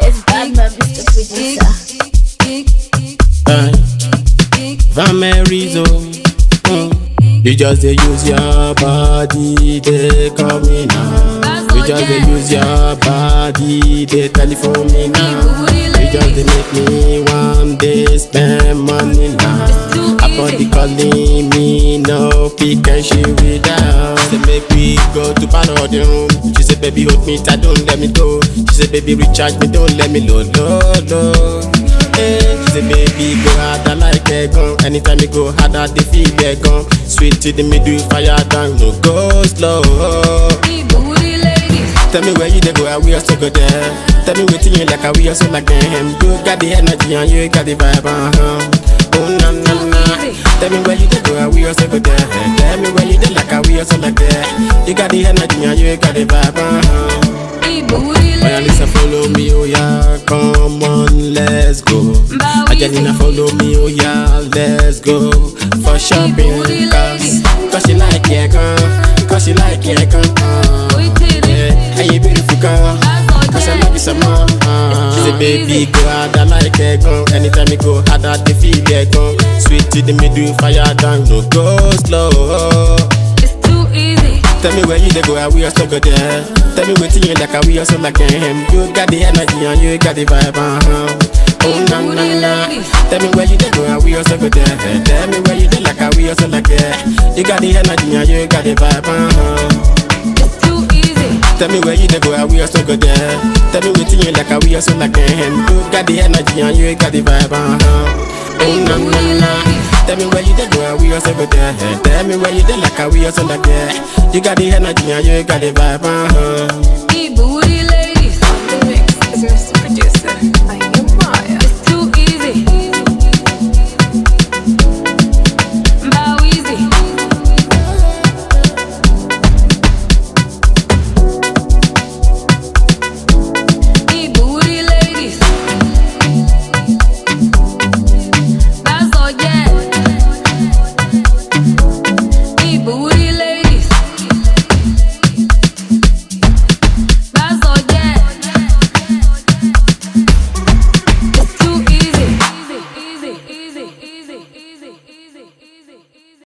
It's bad man, Mr. Producer. Van Merizo. You just dey use your body, they call me now. You just dey use your body, they telephone me now. You just dey make me one day spend money now. Upon calling me, no pick and she without. She say make we go to part of the room. She say baby hold me tight, don't let me go. She say baby recharge me, don't let me low. Hey, she say baby go harder like a gun. Anytime you go harder, they feel they gun. Sweet to the middle, fire down, no go slow. Tell me where you dey go, and we also go there. Tell me what you like, and we also like them. You got the energy and you got the vibe, oh na na na. Tell me where you dey go, and we also go there. Tell me where you dey like, and we also like that. You got the energy and you got the vibe, Oh yeah, listen, follow me, oh yeah, come on, let's go. Angelina, follow me, oh yeah, let's go for shopping. Cause she like it, cause she like it, yeah, hey, you beautiful girl, cause I love you so much. She say, baby, go harder like a gun. Anytime you go harder, they feel they gun. Sweet to the middle, fire down, no go slow. Tell me where you dey go, and we also go there. Tell me what you like, and we also like them. You got the energy and you got the vibe, oh na na na. Tell me where you dey go, and we also go there. Tell me where you dey like, and we also like that. You got the energy and you got the vibe, Tell me where you dey go, and we also go there. Tell me what you like, and we also like them. You got the energy and you got the vibe, oh na na na. Tell me where you dey go, and we also go there. Tell me where you dey like, and we also like that. You got the energy and you got the vibe,